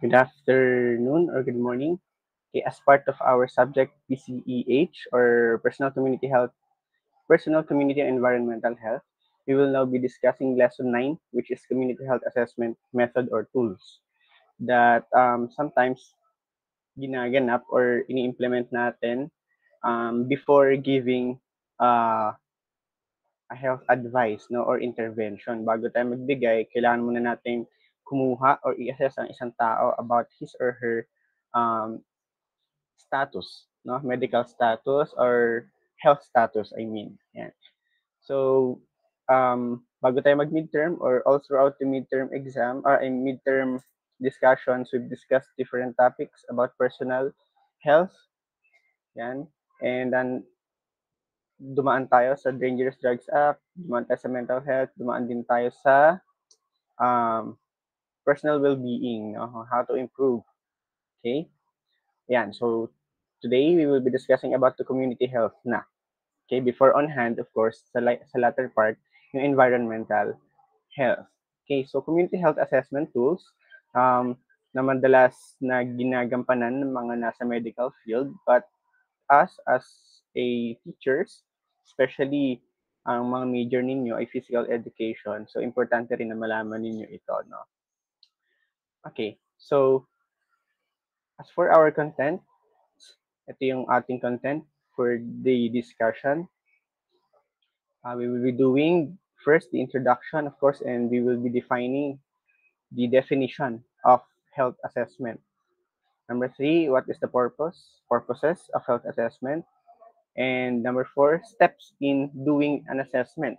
Good afternoon or good morning. Okay, as part of our subject PCEH or Personal Community and Environmental Health, we will now be discussing lesson 9, which is community health assessment method or tools that sometimes ginaganap or ini-implement natin before giving uh, a health advice no or intervention. Bago tayo magbigay, kailangan muna nating kumuha or i-assess ang isang tao about his or her um, status, no? Medical status or health status, I mean. Yan. So, bago tayo mag-midterm or all throughout the midterm exam or in midterm discussions, we've discussed different topics about personal health. Yan. And then, dumaan tayo sa Dangerous Drugs Act, dumaan tayo sa mental health, dumaan din tayo sa um, personal well-being, no? How to improve. Okay? Yan. So, today we will be discussing about the community health na. Okay, before on hand, of course, sa latter part, yung environmental health. Okay, so community health assessment tools na madalas na ginagampanan ng mga nasa medical field, but us as a teachers, especially ang mga major ninyo ay physical education, so importante rin na malaman ninyo ito, no? Okay, so as for our content, ito yung ating content for the discussion. We will be doing first the introduction, of course, and we will be defining the definition of health assessment. Number three, what is the purposes of health assessment? And number four, steps in doing an assessment.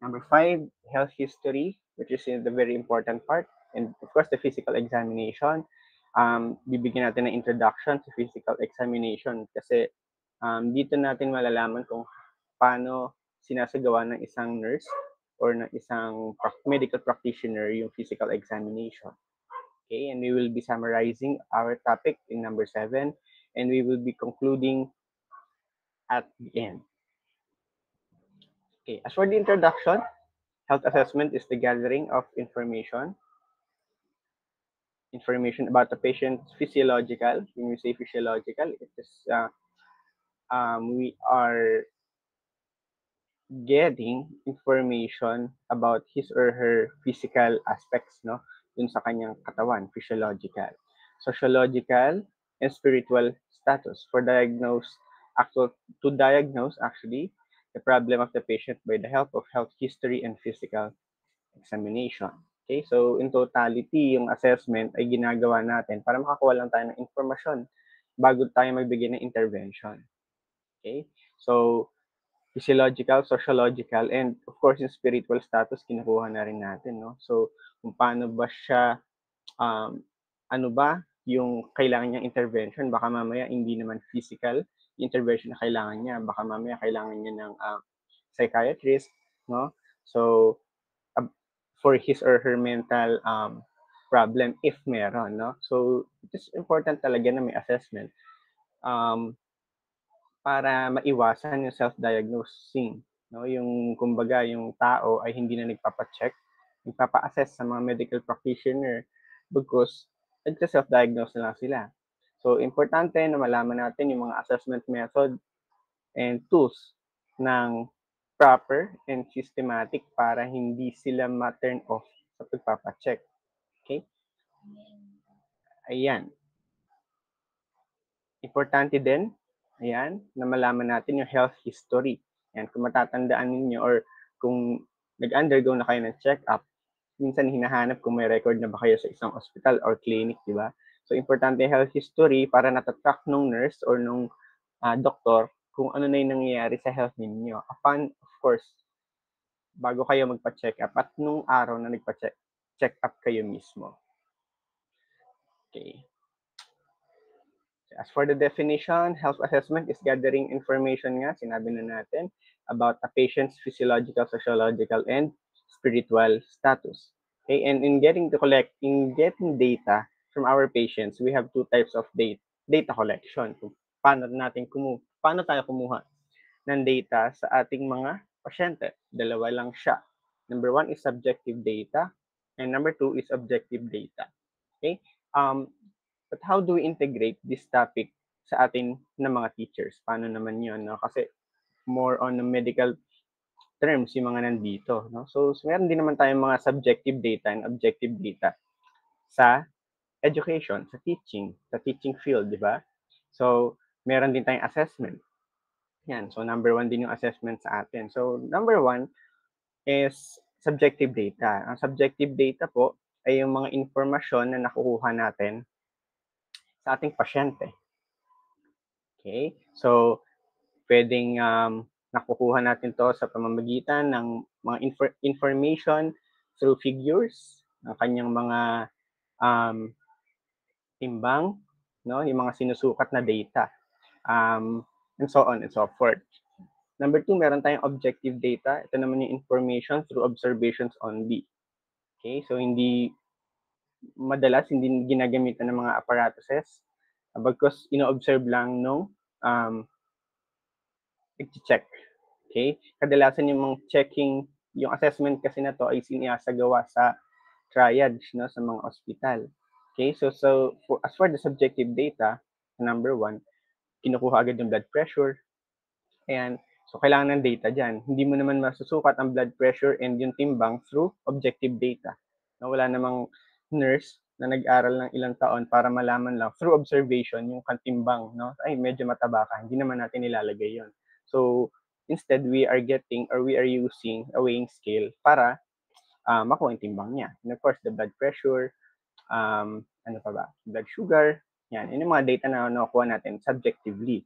Number five, health history, which is the very important part. And of course, the physical examination. Bibigyan natin ng introduction to physical examination kasi dito natin malalaman kung paano sinasagawa ng isang nurse or ng isang medical practitioner yung physical examination. Okay, and we will be summarizing our topic in number 7, and we will be concluding at the end. Okay, as for the introduction, health assessment is the gathering of information about the patient's physiological. When we say physiological, it is we are getting information about his or her physical aspects, no? Dun sa kanyang katawan, physiological, sociological, and spiritual status to diagnose actually the problem of the patient by the help of health history and physical examination. Okay, so in totality, yung assessment ay ginagawa natin para makakuha lang tayo ng informasyon bago tayo magbigay ng intervention. Okay, so physiological, sociological, and of course yung spiritual status kinukuha na rin natin, no? So kung paano ba siya, ano ba yung kailangan niyang intervention, baka mamaya hindi naman physical intervention na kailangan niya, baka mamaya kailangan niya ng psychiatrist, no? So for his or her mental problem if meron, no? So it is important talaga na may assessment para maiwasan yung self-diagnosing, no? Yung kumbaga yung tao ay hindi na nagpapa-assess sa mga medical practitioner because nagsa-self-diagnose na lang sila. So importante na malaman natin yung mga assessment method and tools ng proper and systematic para hindi sila ma-turn off sa pagpapa-check. Okay? Ayan. Importante din, ayan, na malaman natin yung health history. Ayan, kung matatandaan ninyo or kung nag-undergo na kayo ng check-up, minsan hinahanap kung may record na ba kayo sa isang hospital or clinic, di ba? So, importante yung health history para natatrack nung nurse or nung doktor kung ano na yung nangyayari sa health ninyo. Upon, of course, bago kayo magpa-check up at nung araw na nagpa-check up kayo mismo. Okay. As for the definition, health assessment is gathering information nga, sinabi na natin, about a patient's physiological, sociological, and spiritual status. Okay, and in getting data from our patients, we have two types of data collection. Paano tayo kumuha ng data sa ating mga pasyente? Dalawa lang siya. Number one is subjective data, and number two is objective data. Okay? But how do we integrate this topic sa atin na mga teachers? Paano naman yun? No? Kasi more on the medical terms yung mga nandito. No? So meron din naman tayong mga subjective data and objective data sa education, sa teaching field, di ba? So, meron din tayong assessment. Yan. So, number one din yung assessment sa atin. So, number one is subjective data. Ang subjective data po ay yung mga informasyon na nakukuha natin sa ating pasyente. Okay? So, pwedeng nakukuha natin to sa pamamagitan ng mga information through figures, ng kanyang mga um, timbang, no? Yung mga sinusukat na data, and so on and so forth. Number two, meron tayong objective data. Ito naman yung information through observations only. Okay, so hindi ginagamitan ng mga apparatuses, bagkus ino-observe lang nung nag-check. Okay? Kadalasan yung mga checking, yung assessment kasi na to ay sinasagawa sa triage, no, sa mga ospital. Okay? So as for the subjective data, number one, kinukuha agad yung blood pressure. Ayan. So, kailangan ng data dyan. Hindi mo naman masusukat ang blood pressure and yung timbang through objective data. No, wala namang nurse na nag-aral ng ilang taon para malaman lang through observation yung kantimbang, no? Ay, medyo mataba ka. Hindi naman natin nilalagay yon. So, instead, we are using a weighing scale para makuha yung timbang niya. And of course, the blood pressure, ano pa ba? Blood sugar, yan. Yun yung mga data na nakuha natin subjectively.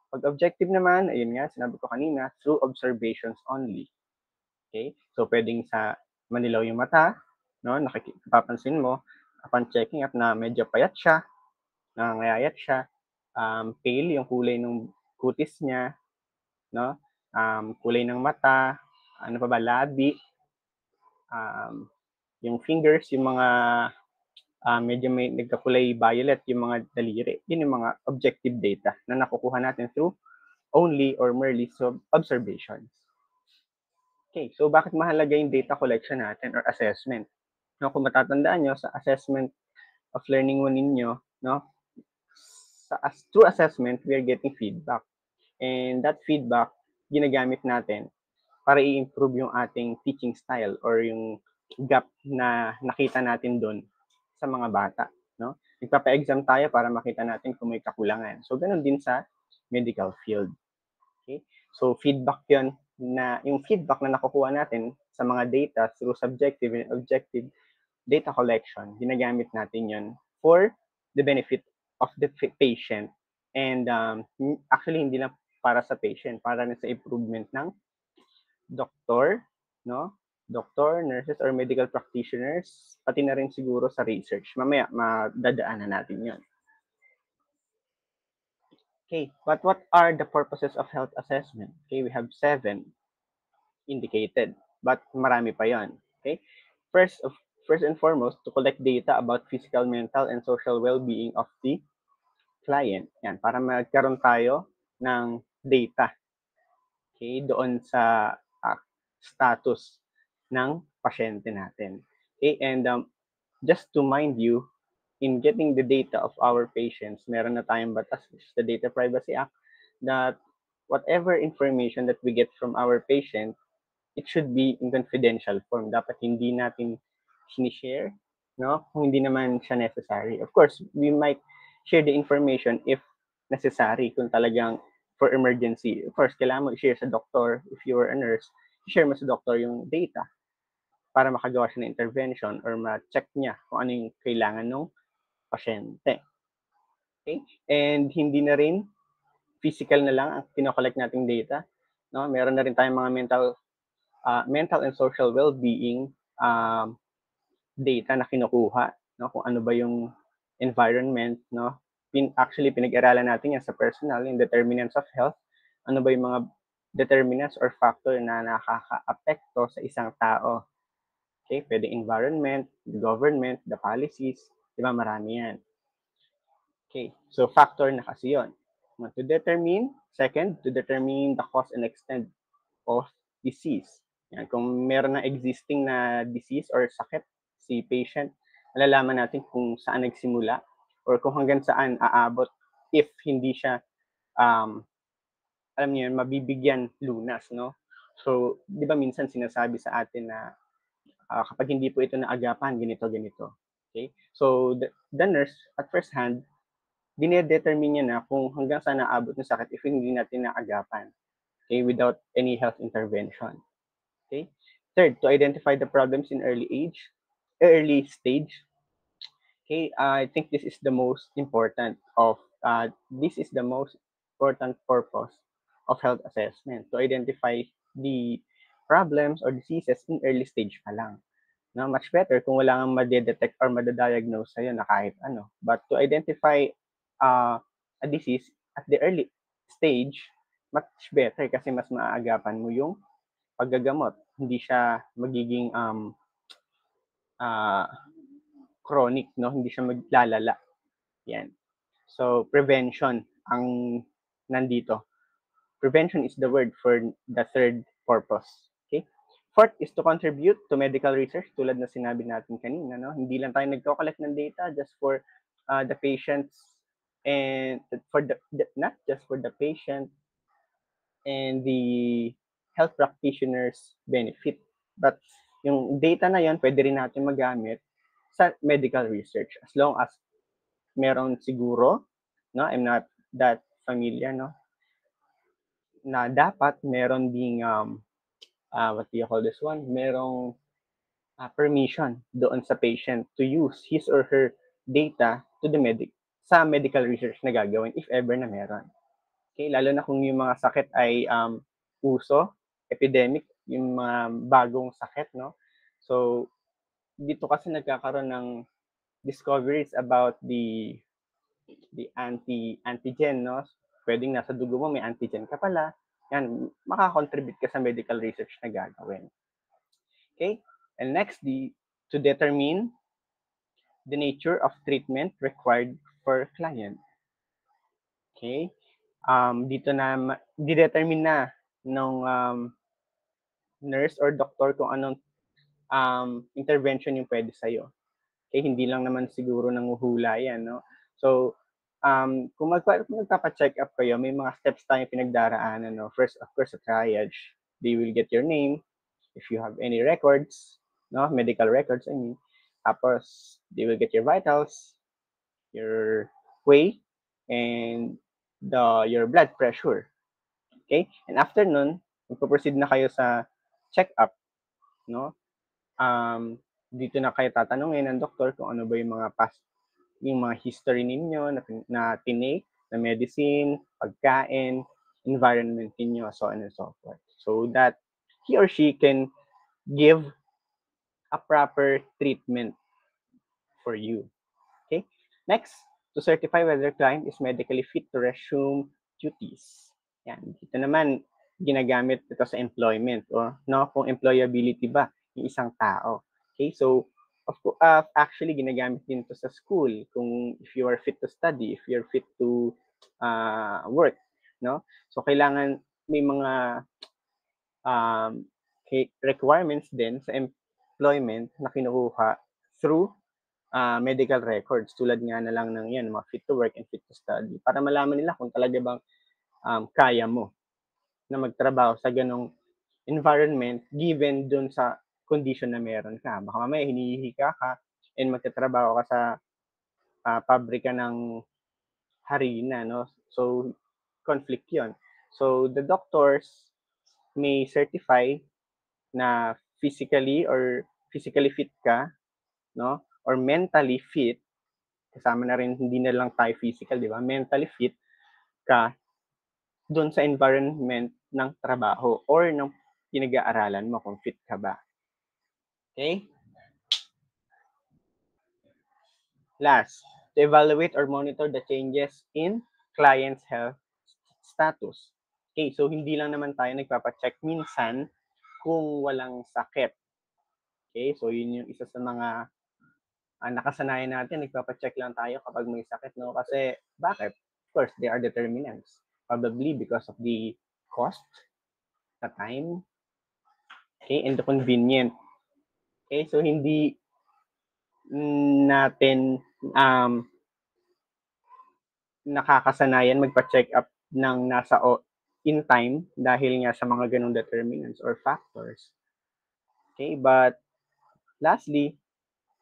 Pag objective naman, ayun nga, sinabi ko kanina, through observations only. Okay? So, pwedeng sa manilaw yung mata, no? Papansin mo, upon checking up na medyo payat siya, nangangayayat siya, pale yung kulay ng kutis niya, no? Kulay ng mata, ano pa ba, labi, yung fingers, yung mga medyo may nagkakulay violet yung mga daliri. Yun yung mga objective data na nakukuha natin through only or merely observations. Okay, so bakit mahalaga yung data collection natin or assessment? No, kung matatandaan nyo, sa assessment of learning 1 ninyo, no, through assessment, we are getting feedback. And that feedback, ginagamit natin para i-improve yung ating teaching style or yung gap na nakita natin doon sa mga bata. No? Nagpapa-exam tayo para makita natin kung may kakulangan. So, ganun din sa medical field. Okay? So, feedback yon na yung feedback na nakukuha natin sa mga data through subjective and objective data collection, ginagamit natin yon for the benefit of the patient. And actually, hindi lang para sa patient, para na sa improvement ng doctor, no? Doctor, nurses, or medical practitioners, pati na rin siguro sa research. Mamaya, madadaanan natin yon. Okay, but what are the purposes of health assessment? Okay, we have 7 indicated, but marami pa yon. Okay, first and foremost, to collect data about physical, mental, and social well-being of the client. Yan, para magkaroon tayo ng data, okay, doon sa status ng pasyente natin. Okay, and just to mind you, in getting the data of our patients, meron na tayong batas, which is the Data Privacy Act, that whatever information that we get from our patient, it should be in confidential form. Dapat hindi natin sinishare, no? Kung hindi naman siya necessary. Of course, we might share the information if necessary, kung talagang for emergency. Of course, kailangan mo i-share sa doktor. If you are a nurse, i-share mo sa doktor yung data para makagawa siya ng intervention or ma-check niya kung ano yung kailangan ng pasyente. Okay? And hindi na rin physical na lang ang kinokollect nating data. No? Meron na rin tayong mga mental and social well-being data na kinukuha. No? Kung ano ba yung environment. No? Actually, pinag-aralan natin yan sa personal, yung determinants of health. Ano ba yung mga determinants or factor na nakaka-apekto sa isang tao. Okay? Pwede environment, the government, the policies. Diba? Marami yan. Okay, so factor na kasi yun. To determine the cause and extent of disease. Yan, kung meron na existing na disease or sakit si patient, malalaman natin kung saan nagsimula or kung hanggang saan aabot if hindi siya, alam niyo yun, mabibigyan lunas, no? So, di ba minsan sinasabi sa atin na kapag hindi po ito naagapan, ganito, ganito. Okay? So, the nurse, at first hand, dinedetermine niya na kung hanggang saan naabot ng sakit if hindi natin naagapan. Okay? Without any health intervention. Okay? Third, to identify the problems in early stage. Okay, I think this is the most important purpose of health assessment, to identify the problems or diseases in early stage pa lang. No, much better kung wala kang made-detect or made-diagnose sa'yo na kahit ano. But to identify a disease at the early stage, much better kasi mas maaagapan mo yung paggagamot. Hindi siya magiging uh, chronic, no? Hindi siya maglalala. Yan. So, prevention ang nandito. Prevention is the word for the third purpose. Okay? Fourth is to contribute to medical research, tulad na sinabi natin kanina, no? Hindi lang tayo nagko-collect ng data just for the patients and for not just for the patient and the health practitioners benefit, but yung data na yon pwede rin natin magamit sa medical research as long as meron siguro, no? I'm not that familiar, no? Na dapat meron ding what do you call this one? Merong permission doon sa patient to use his or her data to the sa medical research na gagawin if ever na meron. Okay, lalo na kung yung mga sakit ay uso, epidemic, yung mga bagong sakit, no? So, dito kasi nagkakaroon ng discoveries about the antigen, no? Pwedeng nasa dugo mo may antigen ka pala. Yan, makakontribute ka sa medical research na gagawin. Okay? And next, to determine the nature of treatment required for client. Okay? Dito na, didetermine na ng nurse or doctor kung anong intervention yung pwede sa'yo. Okay? Hindi lang naman siguro nanguhula yan, no? So, kung magpapa-check up kayo, may mga steps tayong pinagdaraanan, no? First, of course, a triage. They will get your name, if you have any records, no? Medical records, I mean. Tapos, they will get your vitals, your weight, and your blood pressure. Okay? And after nun, magpo-proceed na kayo sa check-up, no? Dito na kayo tatanungin ng doktor kung ano ba yung mga history ninyo na tinake, na medicine, pagkain, environment ninyo, so on and so forth. So that he or she can give a proper treatment for you. Okay? Next, to certify whether client is medically fit to resume duties. Yan. Dito naman, ginagamit ito sa employment or no, kung employability ba yung isang tao. Okay? So, actually, ginagamit din ito sa school kung if you are fit to study, if you're fit to work. No? So, kailangan may mga requirements din sa employment na kinukuha through medical records, tulad nga na lang ng yan, mga fit to work and fit to study, para malaman nila kung talaga bang kaya mo na magtrabaho sa ganong environment given dun sa condition na meron ka. Baka mamaya hinihika ka and magtatrabaho ka sa pabrika ng harina, no? So, conflict yon. So, the doctors may certify na physically fit ka, no? Or mentally fit, kasama na rin, hindi na lang tayo physical, di ba? Mentally fit ka doon sa environment ng trabaho or ng pinag-aaralan mo kung fit ka ba. Okay? Last, to evaluate or monitor the changes in client's health status. Okay, so hindi lang naman tayo nagpapacheck minsan kung walang sakit. Okay, so yun yung isa sa mga nakasanayan natin, nagpapacheck lang tayo kapag may sakit, no? Kasi, bakit? Of course, they are determinants. Probably because of the cost, the time, okay, and the convenient. Okay, so hindi natin nakakasanayan magpa-check up ng in time dahil nga sa mga ganong determinants or factors. Okay, but lastly,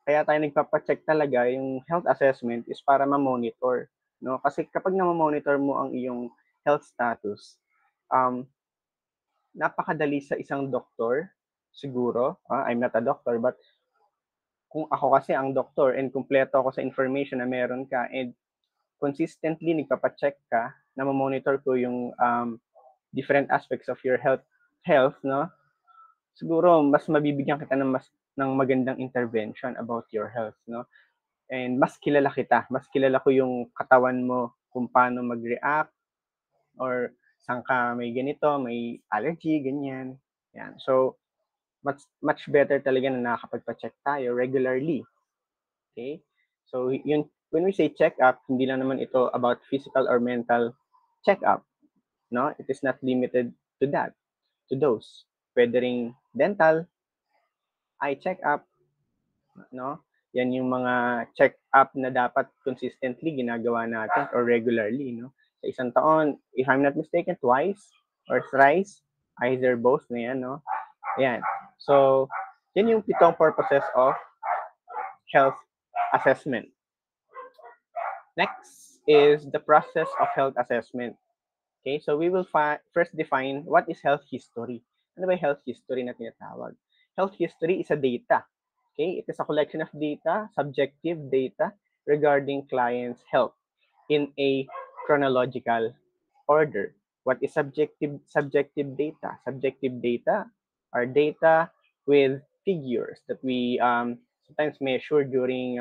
kaya tayo nagpapa-check talaga, yung health assessment is para ma-monitor, no? Kasi kapag na-monitor mo ang iyong health status, napakadali sa isang doktor siguro, I'm not a doctor, but kung ako kasi ang doktor and kumpleto ako sa information na meron ka and consistently nagpapa-check ka, na monitor ko yung different aspects of your health, no? Siguro mas mabibigyan kita ng magandang intervention about your health, no? And mas kilala kita, mas kilala ko yung katawan mo kung paano mag-react or saan ka may ganito, may allergy, ganyan. Yan. So, much better talaga na nakakapagpa-check tayo regularly. Okay? So, yun, when we say check-up, hindi lang naman ito about physical or mental check-up. No? It is not limited to that, to those. Pwede ring dental, eye check-up, no? Yan yung mga check-up na dapat consistently ginagawa natin or regularly, no? Sa isang taon, if I'm not mistaken, twice or thrice, either both na yan, no? Ayan. So, yan yung pitong purposes of health assessment. Next is the process of health assessment. Okay, so we will first define what is health history. Ano ba yung health history na tinatawag? Health history is a data. Okay, it is a collection of data, subjective data regarding clients' health in a chronological order. What is subjective data? Subjective data are data with figures that we sometimes measure during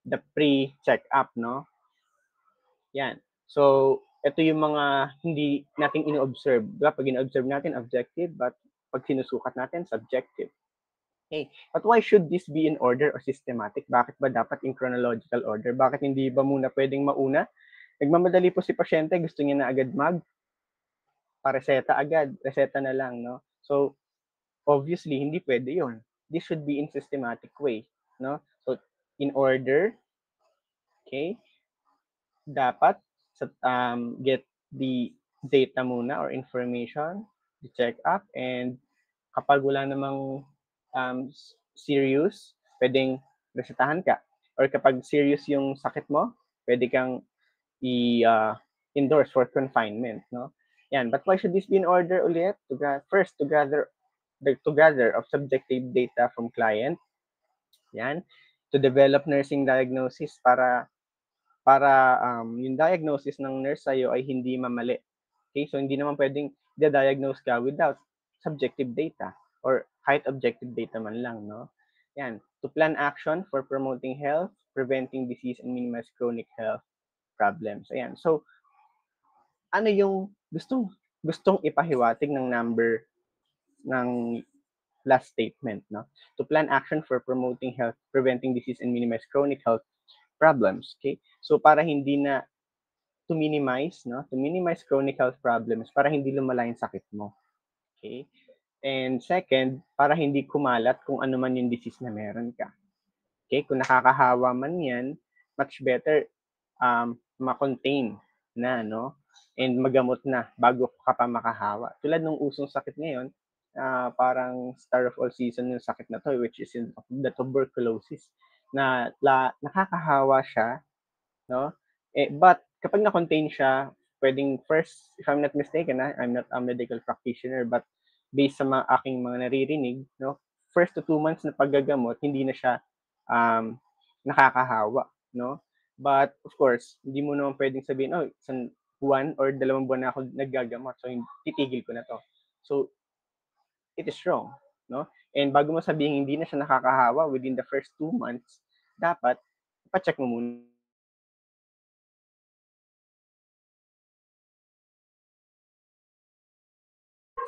the pre-check-up, no? Yan. So, ito yung mga hindi nating ino-observe. Diba? Pag ino-observe natin, objective, but pag sinusukat natin, subjective. Okay. But why should this be in order or systematic? Bakit ba dapat in chronological order? Bakit hindi ba muna pwedeng mauna? Nagmamadali po si pasyente, gusto niya na agad pareseta agad, reseta na lang, no? So, obviously, hindi pwede yun. This should be in systematic way, no? So, in order, okay, dapat get the data muna or information, the check-up, and kapag wala namang serious, pwedeng resetahan ka. Or kapag serious yung sakit mo, pwede kang endorse for confinement, no? Yan. But why should this be in order ulit? First, to gather of subjective data from client. Yan. To develop nursing diagnosis para yung diagnosis ng nurse sa'yo ay hindi mamali. Okay? So, hindi naman pwedeng diagnose ka without subjective data or kahit objective data man lang, no? Yan. To plan action for promoting health, preventing disease, and minimize chronic health problems. Ayan. So, ano yung gustong ipahiwatig ng number ng last statement, no? To plan action for promoting health, preventing disease, and minimize chronic health problems. Okay? So, para hindi na to minimize, no? To minimize chronic health problems para hindi lumala yung sakit mo. Okay? And second, para hindi kumalat kung ano man yung disease na meron ka. Okay? Kung nakakahawa man yan, much better ma-contain na, no? And magamot na bago ka pa makahawa. Tulad ng usong sakit ngayon, parang star of all season yung sakit na to, which is the tuberculosis, na nakakahawa siya, no? But kapag na-contain siya, pwedeng first, if I'm not mistaken, I'm not a medical practitioner, but based sa aking mga naririnig, no, first to 2 months na paggagamot, hindi na siya nakakahawa, no? But of course, hindi mo naman pwedeng sabihin, oh, isang buwan or 2 buwan na ako naggagamot, so titigil ko na to. So, it is wrong, no? And bago mo sabihin hindi na siya nakakahawa within the first 2 months, dapat pa-check mo muna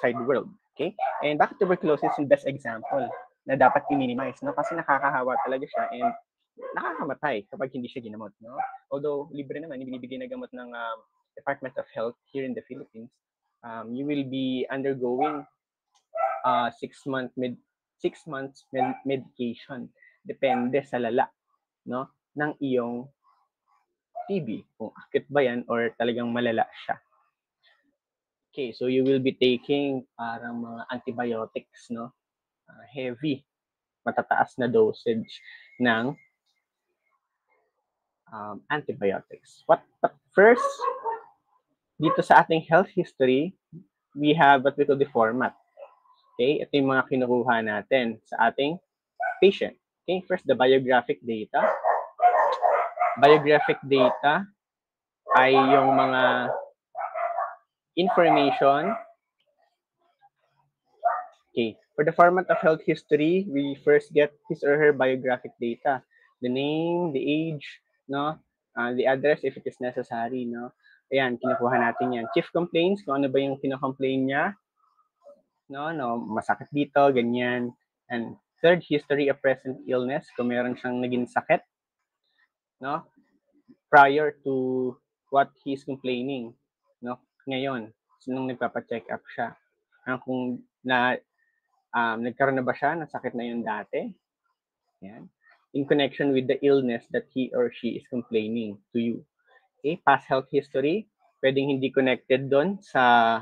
outside world. Okay? And bakit tuberculosis yung best example na dapat i-minimize, no? Kasi nakakahawa talaga siya and nakakamatay kapag hindi siya ginamot, no? Although libre naman, ibinibigay na gamot ng Department of Health here in the Philippines, you will be undergoing 6 month 6 months medication. Depende sa lala, no, ng iyong TB, kung akit ba yan or talagang malala siya. Okay, so you will be taking parang mga antibiotics, no? Heavy, matataas na dosage ng antibiotics. But first, dito sa ating health history, we have what we call the format. Okay, ito yung mga kinukuha natin sa ating patient. Okay, first, the biographic data. Biographic data ay yung mga information. Okay, for the format of health history, we first get his or her biographic data. The name, the age, no? The address if it is necessary, no? Ayan, kinukuha natin yan. Chief complaints, kung ano ba yung kinocomplain niya, no, masakit dito, ganyan. And third, history of present illness, kung meron siyang naging sakit, no? Prior to what he's complaining, no? Ngayon, nung nagpapa-check up siya. Kung nagkaroon na ba siya ng sakit na yun dati? Yan. In connection with the illness that he or she is complaining to you. Okay, past health history, pwedeng hindi connected doon sa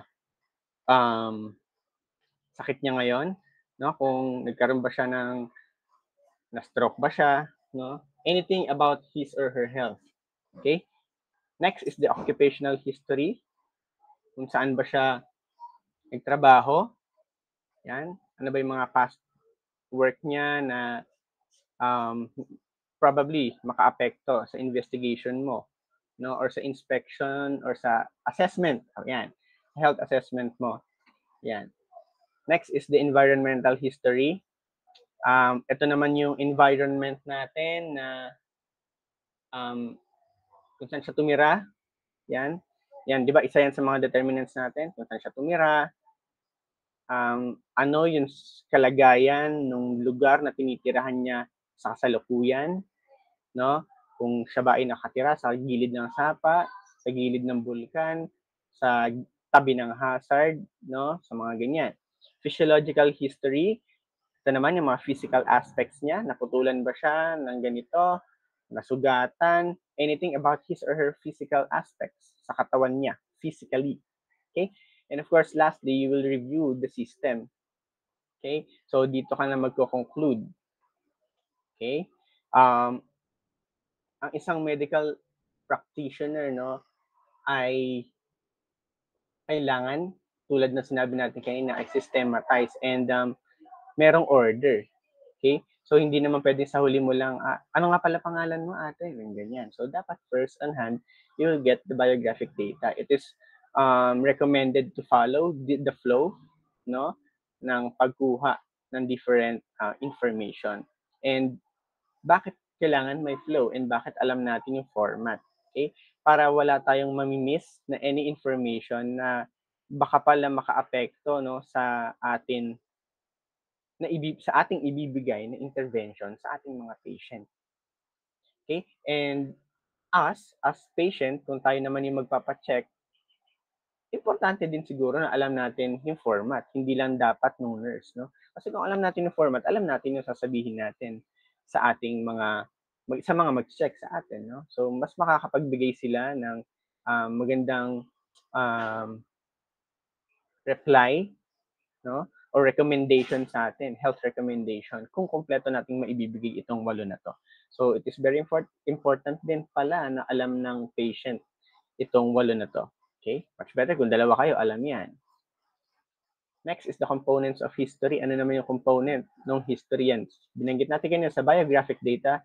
sakit niya ngayon, no? Kung nagkaroon ba siya na-stroke ba siya, no? Anything about his or her health. Okay? Next is the occupational history. Kung saan ba siya nagtrabaho. Yan. Ano ba yung mga past work niya na probably makaapekto sa investigation mo, no, or sa inspection or sa assessment. Yan. Health assessment mo. Yan. Next is the environmental history. Ito naman yung environment natin na kung saan siya tumira. Yan. Yan, di ba isa yan sa mga determinants natin? Kung saan siya tumira, ano yung kalagayan ng lugar na tinitirahan niya sa kasalukuyan, no? Kung siya ba ay nakatira sa gilid ng sapa, sa gilid ng bulkan, sa tabi ng hazard, no? Sa mga ganyan. Physiological history, ito naman yung mga physical aspects niya, naputulan ba siya ng ganito, nasugatan, anything about his or her physical aspects sa katawan niya, physically. Okay? And of course, lastly, you will review the system. Okay? So, dito ka na magko-conclude. Okay? Ang isang medical practitioner, no, ay kailangan, tulad na sinabi natin kanina, ay systematize and merong order. Okay? So, hindi naman pwede sa huli mo lang, ano nga pala pangalan mo ate? Ganyan. So, dapat first on hand, you will get the biographic data. It is recommended to follow the flow, no, ng pagkuha ng different information. And bakit kailangan may flow and bakit alam natin yung format? Okay? Para wala tayong mamimiss na any information na baka pala makaapekto, no, sa atin sa ating ibibigay na intervention sa ating mga patient. Okay? And us, as patient, kung tayo naman yung magpapacheck, importante din siguro na alam natin yung format, hindi lang dapat nung nurse, no? Kasi kung alam natin yung format, alam natin yung sasabihin natin sa ating sa mga mag-check sa atin, no? So, mas makakapagbigay sila ng magandang reply, no? Or recommendation sa atin, health recommendation, kung kompleto nating maibibigay itong 8 na to. So, it is very important din pala na alam ng patient itong 8 na to. Okay? Much better kung dalawa kayo, alam yan. Next is the components of history. Ano naman yung component ng history yan? Binanggit natin kanina sa biographic data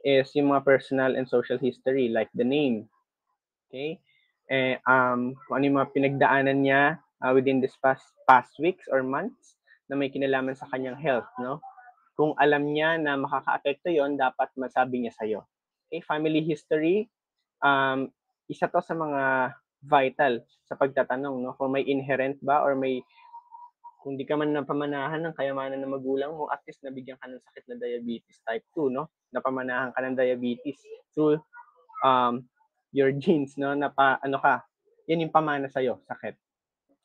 is yung mga personal and social history like the name. Okay? Kung ano yung mga pinagdaanan niya within this past weeks or months na may kinalaman sa kanyang health, no? Kung alam niya na makakaapekto yon, dapat masabi niya sa'yo. Okay? Family history, isa to sa mga vital sa pagtatanong, no? Kung may inherent ba or kung di ka man napamanahan ng kayamanan ng magulang mo, at least nabigyan ka ng sakit na diabetes type 2, no? Napamanahan ka ng diabetes through your genes, no? Yan yung pamana sa'yo, sakit.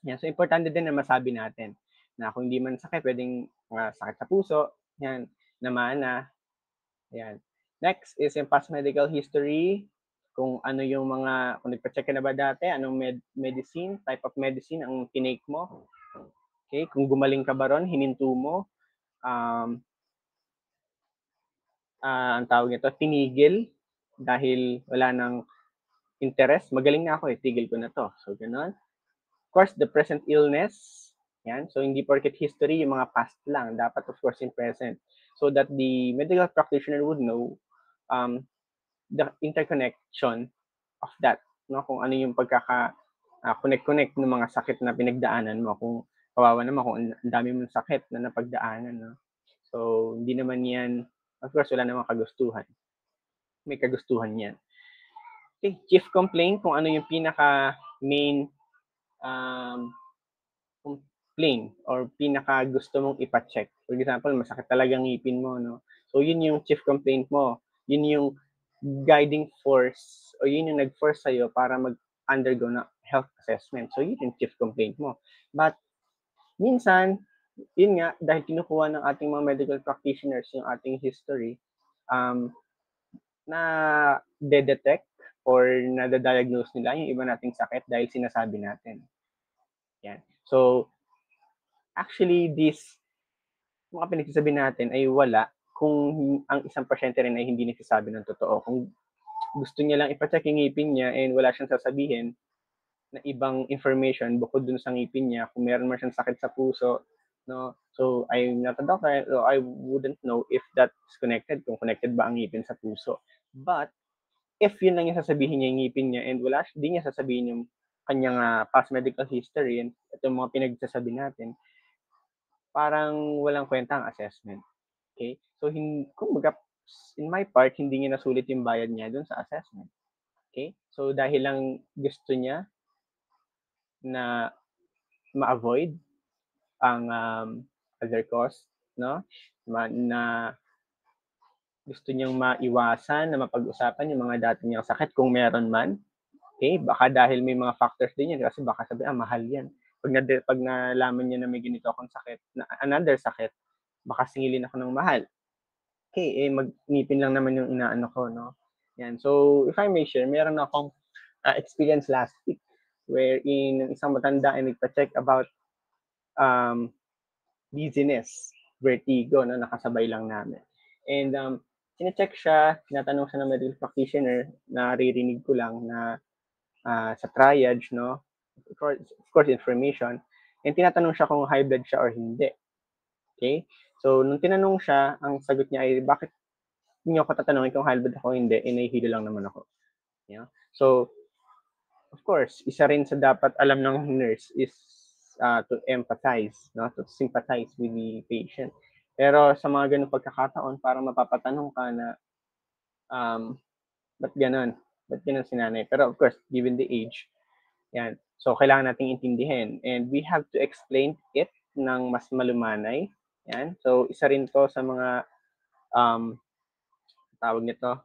Yan. So, importante din na masabi natin na kung hindi man sakit, pwedeng mga sakit sa puso, yan, namana, yan. Next is yung past medical history, kung ano yung mga, kung nagpa-check ka na ba dati, anong medicine, type of medicine ang tinake mo. Okay, kung gumaling ka ba ron, hininto mo, ang tawag nito, tinigil dahil wala nang interest. Magaling na ako tigil ko na to. So, ganun. Of course, the present illness. Yan. So, hindi porket history, yung mga past lang. Dapat, of course, in present. So that the medical practitioner would know the interconnection of that. No? Kung ano yung connect-connect ng mga sakit na pinagdaanan mo. Kung kawawa naman, kung ang dami mong sakit na napagdaanan. No? So, hindi naman yan, of course, wala namang kagustuhan. May kagustuhan yan. Okay, chief complaint, kung ano yung pinaka-main complaint or pinaka-gusto mong ipa-check. For example, masakit talaga ngipin mo, no? So, yun yung chief complaint mo. Yun yung guiding force o yun yung nag-force sa'yo para mag-undergo na health assessment. So, yun yung chief complaint mo. But, minsan, yun nga, dahil kinukuha ng ating mga medical practitioners yung ating history, na de-detect or na-diagnose nila yung iba nating sakit dahil sinasabi natin. Yan. So, actually, this mga pinagsasabi natin ay wala kung ang isang pasyente rin ay hindi nagsasabi ng totoo. Kung gusto niya lang ipacheck yung ngipin niya and wala siyang sasabihin na ibang information bukod dun sa ngipin niya, kung meron man siyang sakit sa puso, no? So, I'm not a doctor, so I wouldn't know if that's connected, kung connected ba ang ngipin sa puso. But, if yun lang yung sasabihin niya yung ngipin niya and wala, di niya sasabihin yung kanyang past medical history and itong mga pinagsasabi natin, parang walang kwenta ang assessment. Okay? So, kumbaga, in my part, hindi niya nasulit yung bayad niya dun sa assessment. Okay? So, dahil lang gusto niya na ma-avoid ang other cost, no? Na gusto niyang maiwasan na mapag-usapan yung mga dati niyang sakit kung meron man. Okay? Baka dahil may mga factors din yan kasi baka sabi, mahal yan. Pag nalaman niya na may ganito akong sakit, na another sakit, baka singilin ako ng mahal. Okay, magnipin lang naman yung inaano ko, no? Yan. So, if I may share, meron akong experience last week wherein isang matanda ay nagpa-check about dizziness, vertigo, no? Nakasabay lang namin. And sine-check siya, tinatanong siya ng medical practitioner, naririnig ko lang na sa triage, no? Of course, information. And tinatanong siya kung high blood siya or hindi. Okay? So, nung tinanong siya, ang sagot niya ay, bakit niyo ako tatanungin kung high blood ako hindi, nahihilo lang naman ako. Yeah? So, of course, isa rin sa dapat alam ng nurse is to empathize, no? To sympathize with the patient. Pero sa mga ganung pagkakataon, parang mapapatanong ka na, ba't ganun? Ba't ganun si nanay? Pero of course, given the age, yan. So, kailangan nating intindihin. And we have to explain it ng mas malumanay. Yan. So, isa rin to sa mga, tawag nito,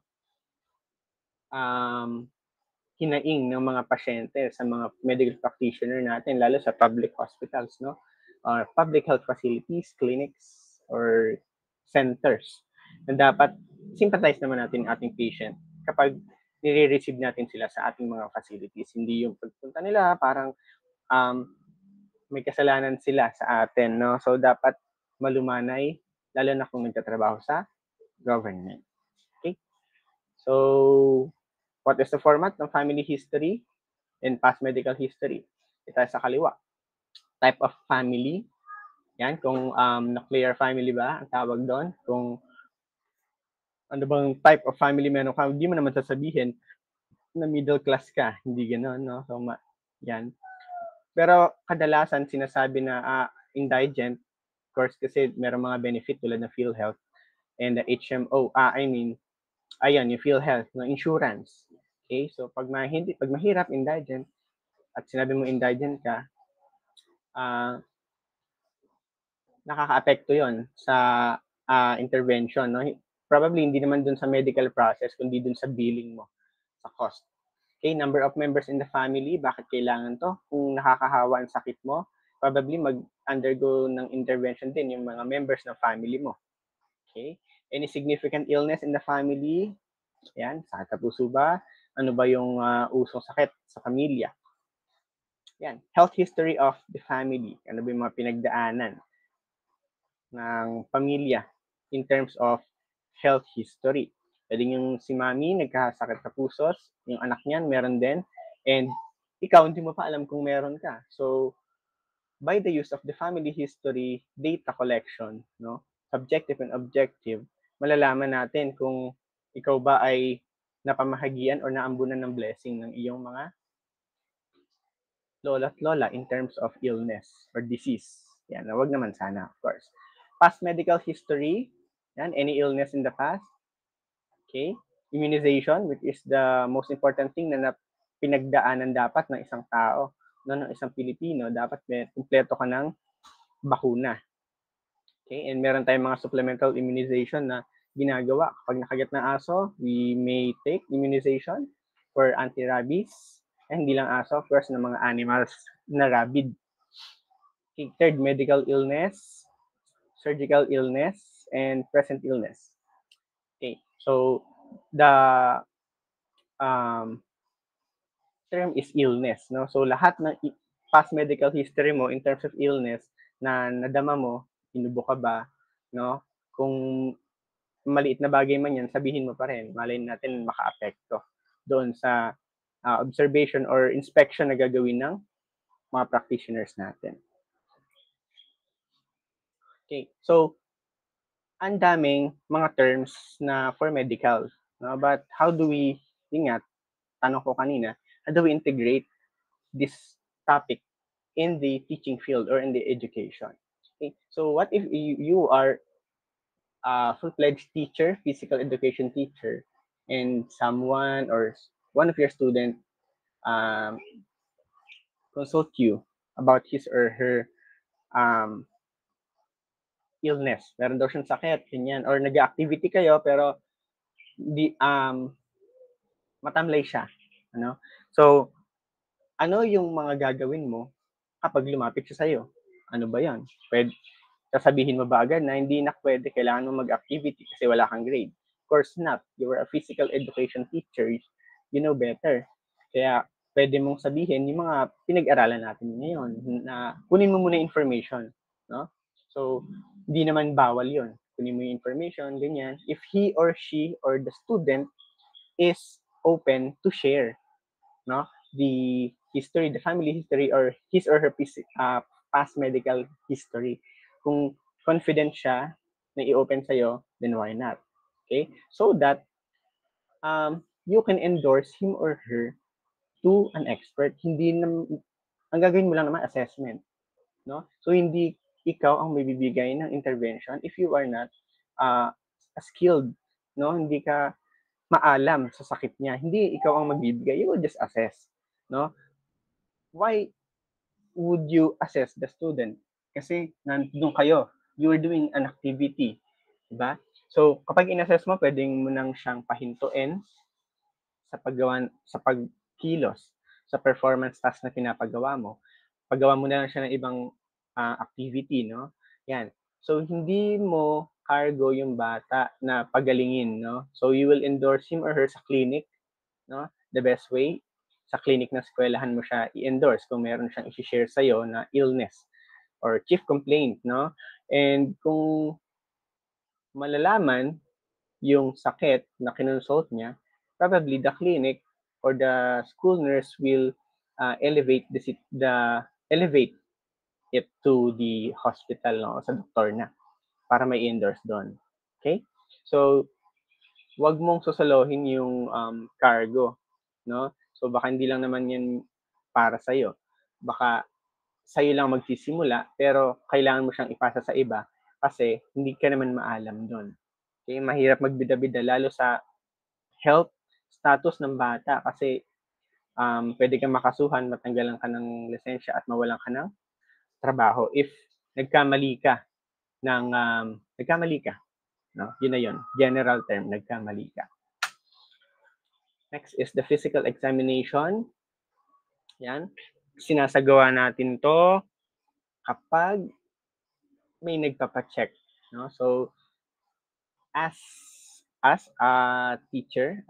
hinaing ng mga pasyente sa mga medical practitioner natin, lalo sa public hospitals, no? Or public health facilities, clinics, or centers. Na dapat sympathize naman natin ating patient kapag nire-receive natin sila sa ating mga facilities. Hindi yung pagpunta nila, parang may kasalanan sila sa atin, no? So, dapat malumanay, lalo na kung nagtatrabaho sa government. Okay? So, what is the format ng family history and past medical history? Ito sa kaliwa. Type of family. Yan, kung nuclear family ba ang tawag doon. Kung ano bang type of family meron ka, hindi mo naman sasabihin na middle class ka. Hindi gano'n, no? So, yan. Pero kadalasan sinasabi na indigent, of course, kasi meron mga benefit tulad ng PhilHealth and the HMO. Ayun, yung PhilHealth, no, insurance. Okay? So, pag mahirap, indigent, at sinabi mo indigent ka, nakaka-apekto yon sa intervention. No? Probably hindi naman dun sa medical process, kundi dun sa billing mo, sa cost. Okay, number of members in the family, bakit kailangan to? Kung nakakahawa ang sakit mo, probably undergo ng intervention din yung mga members ng family mo. Okay? Any significant illness in the family? Yan, sakit sa puso ba? Ano ba yung usong sakit sa pamilya? Yan, health history of the family. Ano ba yung mga pinagdaanan ng pamilya in terms of health history? Pwede yung si mami nagkasakit sa puso, yung anak niyan meron din, and ikaw hindi mo pa alam kung meron ka. So, by the use of the family history data collection, no, subjective and objective, malalaman natin kung ikaw ba ay napamahagian or naambunan ng blessing ng iyong mga lola at lola in terms of illness or disease. Yan, wag naman sana, of course. Past medical history, yan, any illness in the past. Okay? Immunization, which is the most important thing na pinagdaanan dapat ng isang tao, no, ng isang Pilipino, dapat may kumpleto ka ng bakuna. Okay? And meron tayong mga supplemental immunization na ginagawa. Kapag nakagat ng aso, we may take immunization for anti-rabies. And hindi lang aso, of course, ng mga animals na rabid. Okay, third, medical illness, surgical illness, and present illness. Okay, so the term is illness, no? So lahat ng past medical history mo in terms of illness na nadama mo, inubo ka ba, no? Kung maliit na bagay man yan, sabihin mo pa rin. Malay natin maka-apekto doon sa observation or inspection na gagawin ng mga practitioners natin. Okay, so ang daming mga terms na for medical, no? But how do we, yun nga, tanong ko kanina, how do we integrate this topic in the teaching field or in the education? Okay, so what if you are a full-fledged teacher, physical education teacher, and someone or one of your students consult you about his or her illness. Meron daw siyang sakit, ganyan. Or nag-activity kayo, pero di, matamlay siya. Ano? So, ano yung mga gagawin mo kapag lumapit siya sa'yo? Ano ba yan? Pwede, sasabihin mo ba agad na hindi na pwede, kailangan mo mag-activity kasi wala kang grade? Of course not. You were a physical education teacher. You know better. Kaya pwede mong sabihin yung mga pinag-aralan natin ngayon na kunin mo muna information. No? So, hindi naman bawal yon. Kunin mo yung information, ganyan. If he or she or the student is open to share, no, the history, the family history, or his or her past medical history. Kung confident siya na i-open sa'yo, then why not? Okay? So that you can endorse him or her to an expert. Hindi na, ang gagawin mo lang naman assessment. No? So hindi ikaw ang magbibigay ng intervention if you are not skilled. No? Hindi ka maalam sa sakit niya. Hindi ikaw ang magbibigay. You will just assess. No? Why would you assess the student? Kasi nandun kayo. You are doing an activity. Diba? So, kapag in-assess mo, pwedeng mo nang siyang pahintuin sa pagkilos, sa performance task na pinapagawa mo. Paggawa mo na lang siya ng ibang activity, no? Yan. So, hindi mo cargo yung bata na pagalingin, no? So, you will endorse him or her sa clinic, no? The best way, sa clinic na eskwelahan mo siya i-endorse kung meron siyang i-share sa'yo na illness or chief complaint, no? And kung malalaman yung sakit na kinonsult niya, probably the clinic or the school nurse will elevate it to the hospital, no, sa doktor na para may endorse doon. Okay? So, wag mong susalohin yung cargo, no? So baka hindi lang naman 'yan para sa iyo. Baka sa'yo lang magsisimula pero kailangan mo siyang ipasa sa iba kasi hindi ka naman maalam doon. Okay? Mahirap magbida-bida lalo sa health status ng bata kasi pwede kang makasuhan, matanggalan ka ng lisensya at mawalan ka ng trabaho if nagkamali ka no? Yun na yun. General term, nagkamali ka. Next is the physical examination. Yan. Sinasagawa natin to kapag may nagpapacheck, no? So, as as a teacher,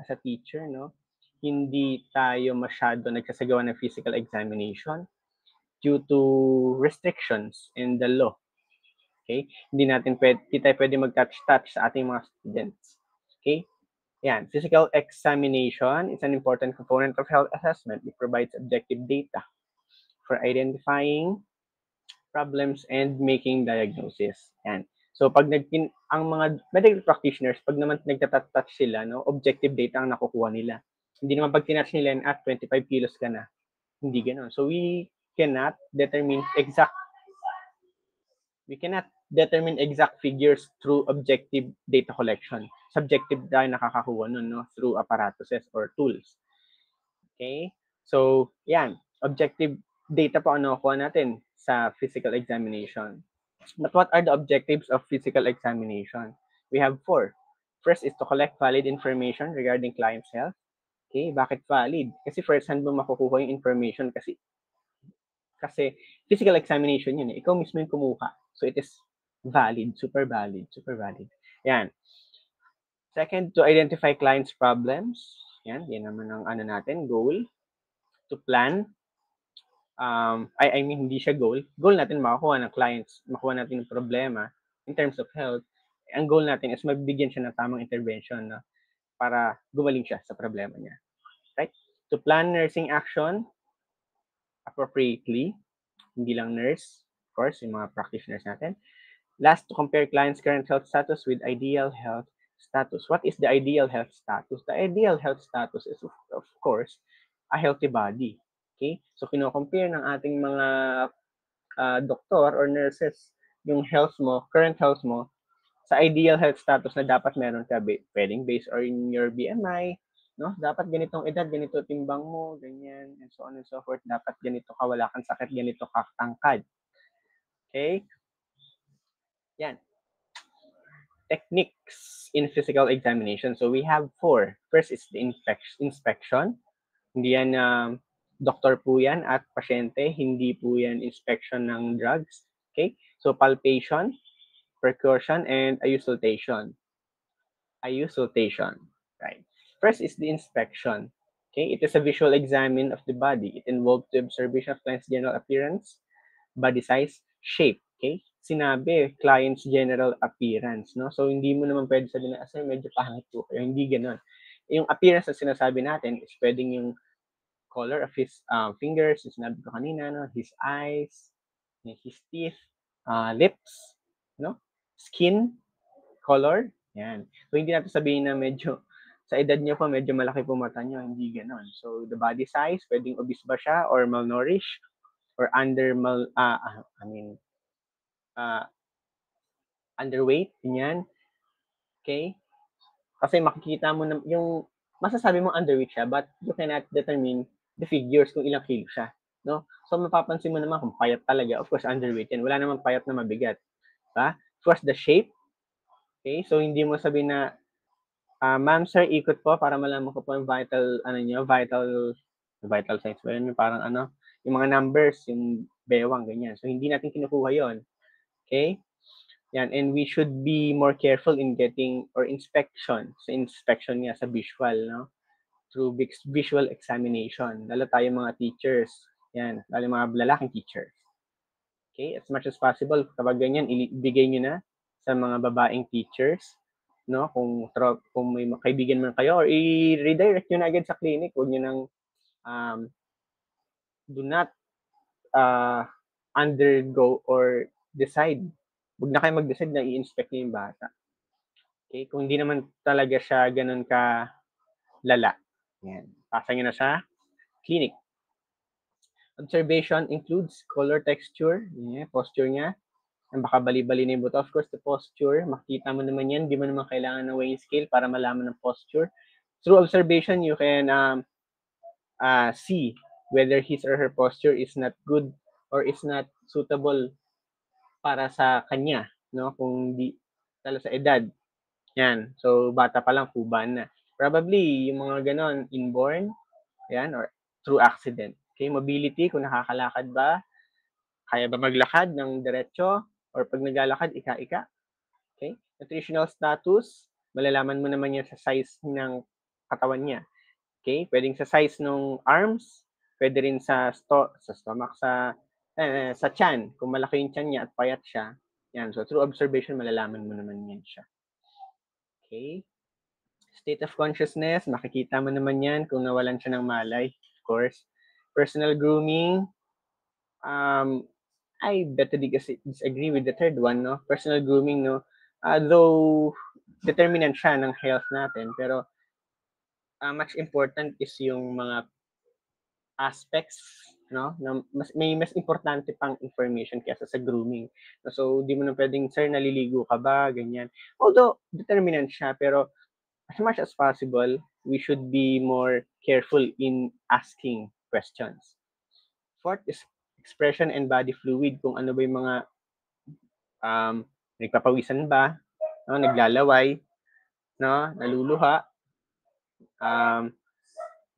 no, hindi tayo masyado nagsasagawa ng physical examination due to restrictions in the law. Okay? Hindi tayo pwede mag-touch sa ating mga students. Okay? Yan. Physical examination is an important component of health assessment. It provides objective data for identifying problems and making diagnosis. Yan. So pag ang mga medical practitioners, pag naman nagtatouch sila, no, objective data ang nakukuha nila. Hindi naman pag tinouch nila at 25 kilos ka na. Hindi ganoon. So cannot determine exact we cannot determine exact figures through objective data collection. Subjective tayo nakakakuha nun, no, through apparatuses or tools. Okay? So, yan. Objective data po ang nakukuha natin sa physical examination. But what are the objectives of physical examination? We have 4. First is to collect valid information regarding client's health. Okay, bakit valid? Kasi first hand mo makukuha yung information kasi physical examination yun eh. Ikaw mismo yung kumuha. So it is valid, super valid, super valid. Yan. Second, to identify client's problems. Yan naman ang ano natin, goal. To plan. I mean, hindi siya goal. Goal natin makakuha ng clients, makuha natin yung problema in terms of health. Ang goal natin is mabigyan siya ng tamang intervention, no, para gumaling siya sa problema niya. Right? To plan nursing action appropriately. Hindi lang nurse, of course, yung mga practitioners natin. Last, to compare clients' current health status with ideal health status. What is the ideal health status? The ideal health status is, of course, a healthy body. Okay? So, kino-compare ng ating mga doktor or nurses yung health mo, current health mo, sa ideal health status na dapat meron ka, pwedeng based or in your BMI, no? Dapat ganitong edad, ganito timbang mo, ganyan, and so on and so forth. Dapat ganito ka, wala kang sakit, ganito ka tangkad. Okay? Yan. Techniques in physical examination. So we have 4. First is the inspection. Hindi yan doktor po yan at pasyente, hindi po yan inspection ng drugs. Okay? So palpation, percussion, and auscultation. Right? First is the inspection. Okay? It is a visual examine of the body. It involves the observation of client's general appearance, body size, shape. Okay? Sinabi, client's general appearance. No? So, hindi mo naman pwede sabihin na, medyo pangit po kayo. Hindi ganun. Yung appearance na sinasabi natin is pwedeng yung color of his fingers, yung sinabi ko kanina, no? His eyes, his teeth, lips, no? Skin color. Yan. So, hindi natin sabihin na medyo, sa edad niyo pa, medyo malaki po mata niyo. Hindi ganon. So, the body size, pwedeng obese ba siya or malnourished or underweight, ganyan. Okay? Kasi makikita mo na, yung masasabi mo underweight siya, but you cannot determine the figures kung ilang kilo siya. No? So, mapapansin mo naman kung payat talaga. Of course, underweight yan. Wala namang payat na mabigat. Diba? Of course, the shape. Okay? So, hindi mo sabihin na, ma'am, sir, ikot po para malaman ko po yung vital signs ba yun? Parang yung mga numbers, yung bewang, ganyan. So, hindi natin kinukuha yon. Okay? Yan, and we should be more careful in getting or inspection. So, inspection niya sa visual, no? Through visual examination. Lalo tayo mga teachers. Yan, lalo mga lalaking teachers. Okay? As much as possible, kapag ganyan, ibigay nyo na sa mga babaeng teachers, no? Kung may kaibigan man kayo, or i-redirect nyo na agad sa clinic. Huwag nyo nang do not undergo or decide. Huwag na kayo mag-decide na i-inspect niyo yung bata. Okay? Kung hindi naman talaga siya ganun ka lala. Yan. Pasa nyo na sa clinic. Observation includes color, texture, posture niya. Baka bali-bali na yung buto. Of course, the posture, makita mo naman yan. Di mo naman kailangan ng weighing scale para malaman ng posture. Through observation, you can see whether his or her posture is not good or is not suitable para sa kanya, no? Kung di tala sa edad. Yan. So, bata pa lang, kuban na. Probably, yung mga ganon, inborn, yan, or through accident. Okay, mobility, kung nakakalakad ba, kaya ba maglakad ng diretso, or pag naglalakad, ika-ika. Okay? Nutritional status, malalaman mo naman yan sa size ng katawan niya. Okay? Pwedeng sa size ng arms, pwede rin sa stomach, sa tiyan. Kung malaki yung tiyan niya at payat siya, yan. So, through observation, malalaman mo naman yan siya. Okay? State of consciousness, makikita mo naman yan kung nawalan siya ng malay, of course. Personal grooming, I bet to disagree with the third one, no? Personal grooming, no? Though determinant siya ng health natin, pero much important is yung mga aspects, no? Na may mas importante pang information kaysa sa grooming. So, di mo na pwedeng, sir, naliligo ka ba? Ganyan. Although, determinant siya, pero as much as possible, we should be more careful in asking questions. Fourth is expression and body fluid. Kung ano ba yung mga nagpapawisan ba, no? Naglalaway, no? Naluluha,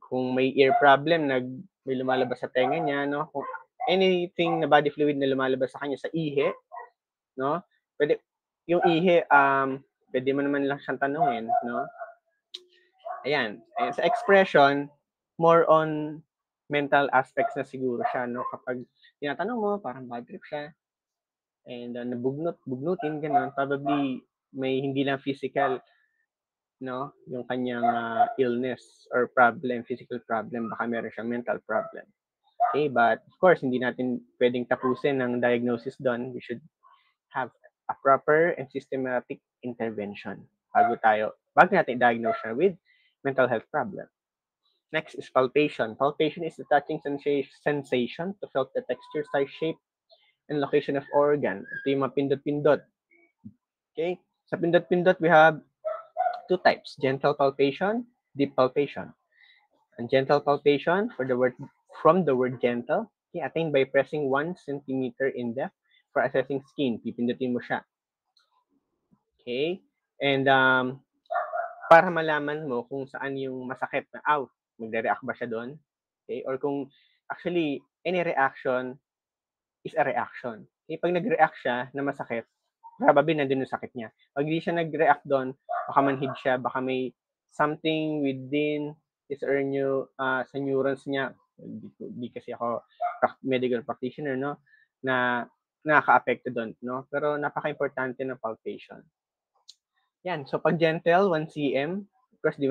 kung may ear problem, may lumalabas sa tenga niya, no? Kung anything na body fluid na lumalabas sa kanya sa ihi, no? Pwede, yung ihi, pwede mo naman lang siyang tanungin, no? Ayan. And sa expression, more on mental aspects na siguro siya, no? Kapag tinatanong mo, parang bad trip siya, and bugnutin, gano'n, probably may hindi lang physical, no? Yung kanyang illness or problem, physical problem, baka meron siyang mental problem. Okay, but of course, hindi natin pwedeng tapusin ng diagnosis doon. We should have a proper and systematic intervention bago natin i-diagnose siya with mental health problem. Next is palpation. Palpation is the touching sensation to felt the texture, size, shape, and location of organ. Ito yung mga pindot-pindot. Okay? Sa pindot-pindot, we have two types, gentle palpation, deep palpation. And gentle palpation, from the word gentle, okay, attained by pressing 1 centimeter in depth for assessing skin. Pipindutin mo siya. Okay? And para malaman mo kung saan yung masakit na, magre-react ba siya doon? Okay? Or kung, actually, any reaction is a reaction. Okay? Pag nag-react siya na masakit, probably nandun yung sakit niya. Pag di siya nag-react doon, baka manhid siya, baka may something within his or sa neurons niya, di kasi ako medical practitioner, no, na nakaka-apekto doon, no? Pero napaka-importante ng palpation. Yan. So, pag gentle, 1 cm, of course, di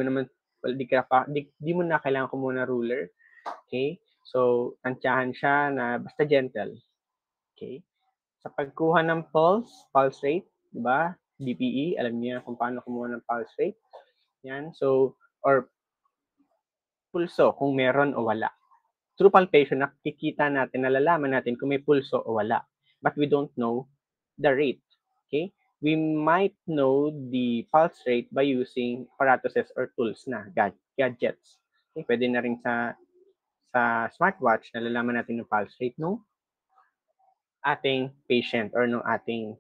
mo na kailangan kumuha ng ruler. Okay? So, tansyahan siya na basta gentle. Okay? Sa pagkuha ng pulse rate, di ba? BPE, alam niyo kung paano kumuha ng pulse rate. Yan. So, or pulso, kung meron o wala. Through palpation, nakikita natin, nalalaman natin kung may pulso o wala. But we don't know the rate. Okay? We might know the pulse rate by using apparatuses or tools na, gadgets. Okay? Pwede na rin sa smartwatch, nalalaman natin yung pulse rate ng ating patient or ng ating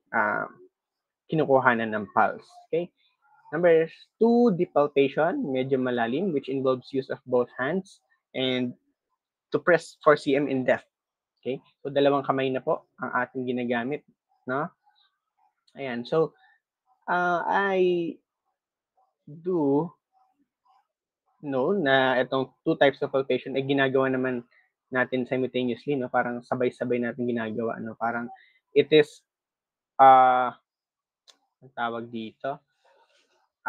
kinukuhanan ng pulse. Okay? Number 2, deep palpation, medyo malalim, which involves use of both hands and to press 4 cm in depth. Okay? So, 2 kamay na po ang ating ginagamit. No? Ayan. So, I do know na itong 2 types of palpation ay ginagawa naman natin simultaneously, no? Parang sabay-sabay natin ginagawa, no? Parang it is, ang tawag dito,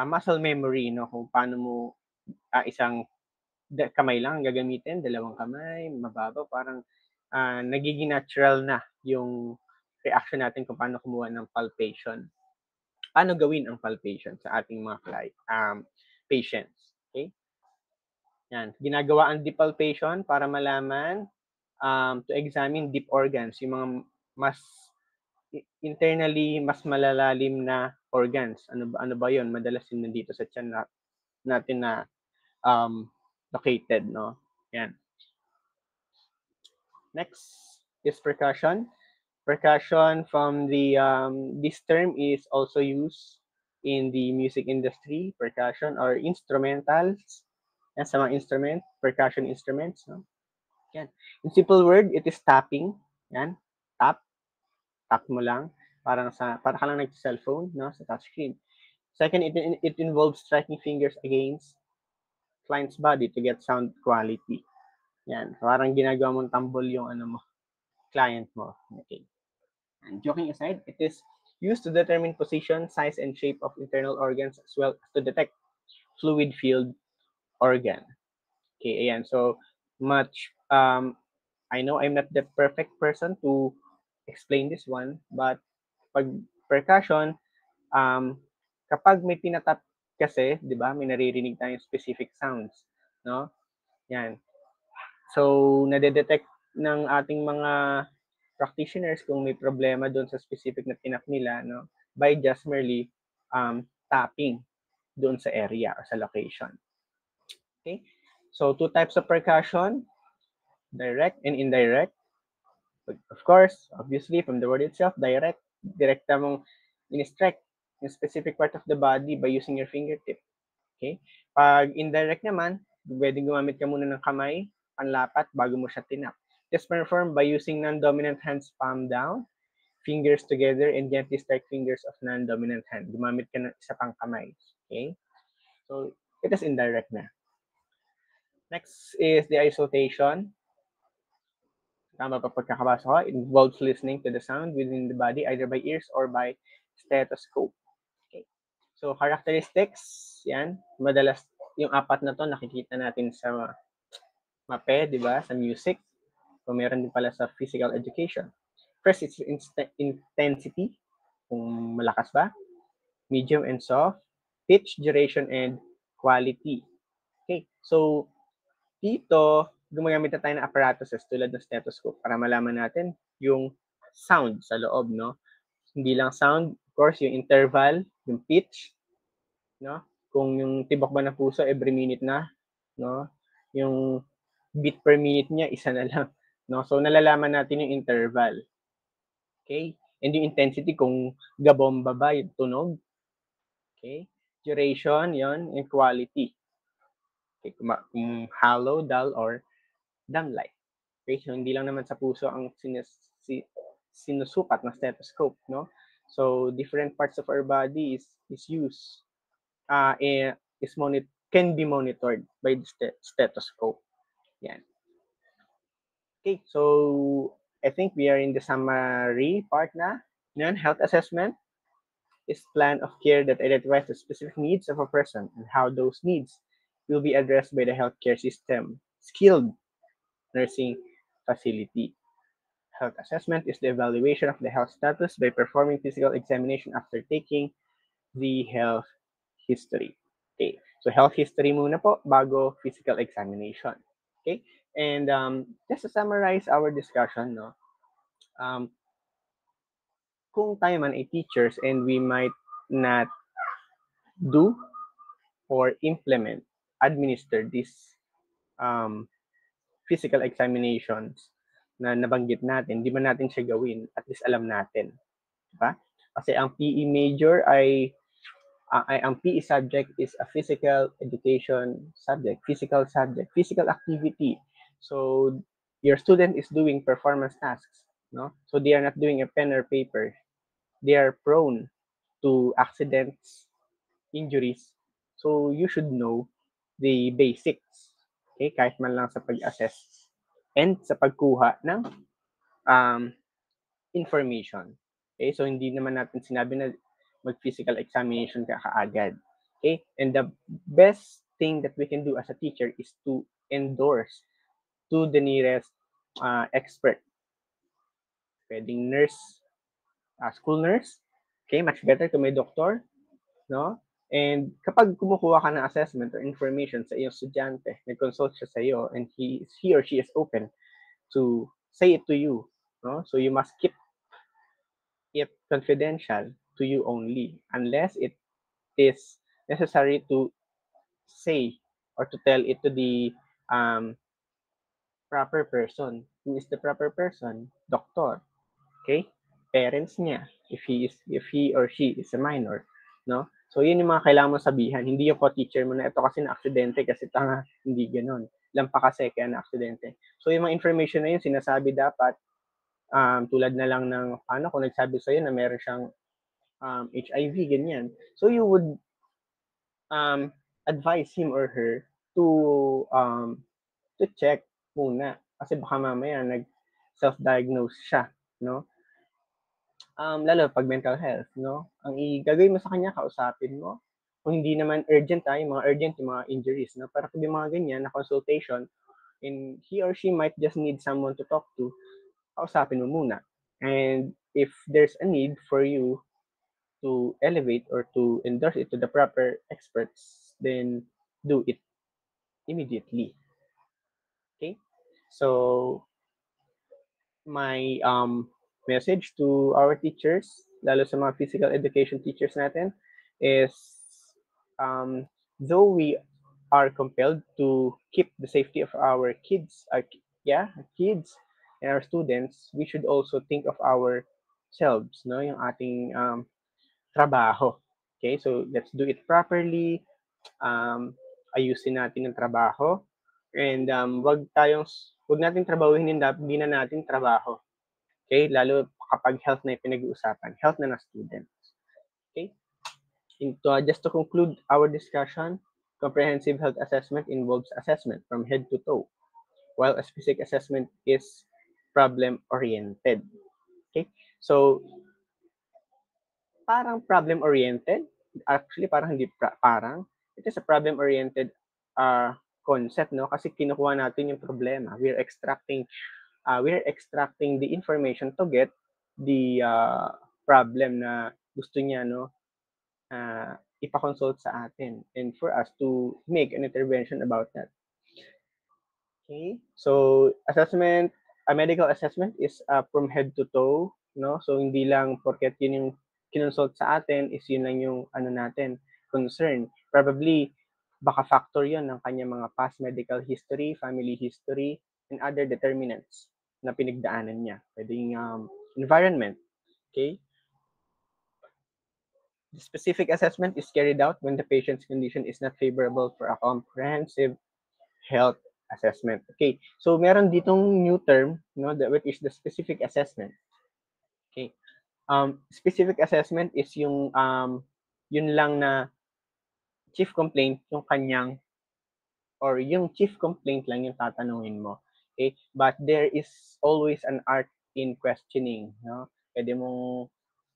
muscle memory, no? Kung paano mo isang kamay lang gagamitin, 2 kamay, mababaw, parang nagiging natural na yung reaction natin kung paano kumuha ng palpation. Paano gawin ang palpation sa ating mga patients. Okay? Yan. Ginagawa ang deep palpation para malaman, to examine deep organs, yung mga mas internally mas malalalim na organs. Ano ba yun? Madalas yun nandito sa tiyan natin na located, no? Yan. Next is percussion. Percussion from this term is also used in the music industry, percussion or instrumentals. Yan, sa mga percussion instruments. No? Yan. In simple word, it is tapping. Yan. Tap mo lang. para ka lang nag-cellphone, no, sa touchscreen. Second, it involves striking fingers against client's body to get sound quality. Yan, parang ginagawa mong tambol yung client mo. Okay. And joking aside, it is used to determine position, size, and shape of internal organs as well as to detect fluid-filled organ. Okay, ayan. So, I know I'm not the perfect person to explain this one, but pag percussion, um, kapag may tinatap kasi, di ba, may naririnig tayong specific sounds, no? Yan. So, nade-detect ng ating mga practitioners kung may problema doon sa specific na tinap nila, no? By just merely tapping doon sa area or sa location. Okay? So, two types of percussion, direct and indirect. Of course, obviously, from the word itself, direkta mong in-strike yung specific part of the body by using your fingertip. Okay? Pag indirect naman, pwedeng gumamit ka muna ng kamay, panlapat, bago mo siya tinap. Just perform by using non-dominant hands palm down, fingers together, and gently strike fingers of non-dominant hand. Gumamit ka ng isa pang kamay. Okay? So, it is indirect na. Next is the isolation. Tama pa pagkakabasa ko. It involves listening to the sound within the body either by ears or by stethoscope. Okay. So, characteristics, yan. Madalas, yung apat na to nakikita natin sa MAPE, di ba? Sa music. So, meron din pala sa physical education. First, it's intensity. Kung malakas ba. Medium and soft. Pitch, duration, and quality. Okay. So, dito, gumagamit na tayo ng apparatuses tulad ng stethoscope para malaman natin yung sound sa loob, no? Hindi lang sound, of course, yung interval, yung pitch, no? Kung yung tibok ba ng puso every minute na, no? Yung beat per minute niya, isa na lang, no? So, nalalaman natin yung interval. Okay? And yung intensity, kung gabomba ba yung tunog. Okay? Duration, yon, and quality. Okay? Kung hollow, dull, or dumb-like. Okay? So, hindi lang naman sa puso ang sinusukat ng stethoscope, no? So, different parts of our body is used, can be monitored by the stethoscope. Yan. Okay, so I think we are in the summary part na. Yan, health assessment is plan of care that identifies the specific needs of a person and how those needs will be addressed by the healthcare system, skilled nursing facility. Health assessment is the evaluation of the health status by performing physical examination after taking the health history. Okay, so health history muna po bago physical examination. Okay, and just to summarize our discussion, no, kung tayo man ay teachers and we might not do or administer these physical examinations na nabanggit natin, di ba natin siya gawin, at least alam natin. Diba? Kasi ang PE major ang PE subject is a physical education subject, physical activity. So, your student is doing performance tasks, no? So, they are not doing a pen or paper. They are prone to accidents, injuries. So, you should know the basics. Okay? Kahit man lang sa pag-assess and sa pagkuha ng information. Okay? So, hindi naman natin sinabi na mag-physical examination ka kaagad. Okay? And the best thing that we can do as a teacher is to endorse to the nearest expert. Pwedeng nurse, school nurse. Okay? Much better kung may doctor. No? And kapag kumukuha ka ng assessment or information sa iyong estudyante, nag-consult siya sa iyo and he or she is open to say it to you. No? So you must keep it confidential to you only unless it is necessary to say or to tell it to the proper person. Who is the proper person? Doctor. Okay? Parents niya, if he or she is a minor, no? So, yun yung mga kailangan mo sabihan. Hindi yung co-teacher mo na ito kasi na-aksidente kasi tanga. Hindi ganoon. Lampa kasi kaya na-aksidente. So, yung mga information na yun, sinasabi dapat tulad na lang ng paano kung nagsabi sa'yo na meron siyang HIV, ganyan. So you would advise him or her to check muna kasi baka mamaya nag-self-diagnose siya, no? Lalo 'pag mental health, no? Ang gagawin mo sa kanya, kausapin mo. Kung hindi naman urgent, yung mga urgent, yung mga injuries, no? Pero kung yung mga ganyan na consultation, and he or she might just need someone to talk to, kausapin mo muna. And if there's a need for you to elevate or to endorse it to the proper experts, then do it immediately. Okay? So, my message to our teachers, lalo sa mga physical education teachers natin, is though we are compelled to keep the safety of our kids, kids and our students, we should also think of ourselves, no, yung ating trabaho. Okay, so let's do it properly. Ayusin natin ang trabaho, and wag nating trabahuhin yung di na natin trabaho. Okay, lalo kapag health na yung pinag-uusapan, health na ng students. Okay, just to conclude our discussion, comprehensive health assessment involves assessment from head to toe, while a specific assessment is problem-oriented. Okay, so parang problem-oriented, actually parang hindi parang, it is a problem-oriented concept, no? Kasi kinukuha natin yung problema. We're extracting the information to get the problem na gusto niya, no, ipa-consult sa atin, and for us to make an intervention about that. Okay, so a medical assessment is from head to toe, no? So hindi lang porket yun yung kinonsult sa atin is yun lang yung natin, concern. Probably baka factor yun ng kanyang mga past medical history, family history, and other determinants na pinagdaanan niya. Pwedeng environment, okay? The specific assessment is carried out when the patient's condition is not favorable for a comprehensive health assessment. Okay, so meron ditong new term, no, which is the specific assessment. Okay, specific assessment is yung yun lang na chief complaint yung kanyang, or yung chief complaint lang yung tatanungin mo. Okay, but there is always an art in questioning, no? Pwede mong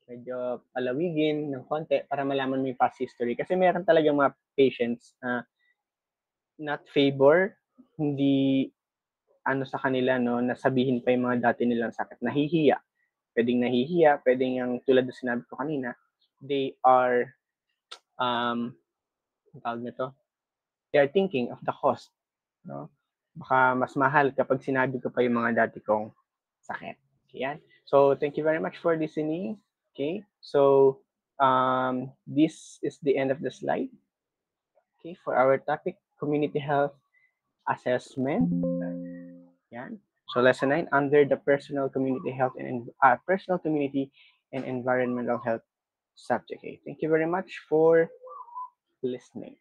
medyo palawigin ng konti para malaman mo yung past history. Kasi meron talagang mga patients na not favor, hindi sa kanila, no, nasabihin pa yung mga dati nilang sakit. Nahihiya. Pwedeng yung tulad na sinabi ko kanina, they are, tawag nito, they are thinking of the cost, no? Baka mas mahal kapag sinabi ko pa yung mga dati kong sakit. Yan. So, thank you very much for listening. Okay? So, this is the end of the slide. Okay, for our topic, community health assessment. Yan. So, lesson 9, under the personal community health and personal community and environmental health subject. Okay. Thank you very much for listening.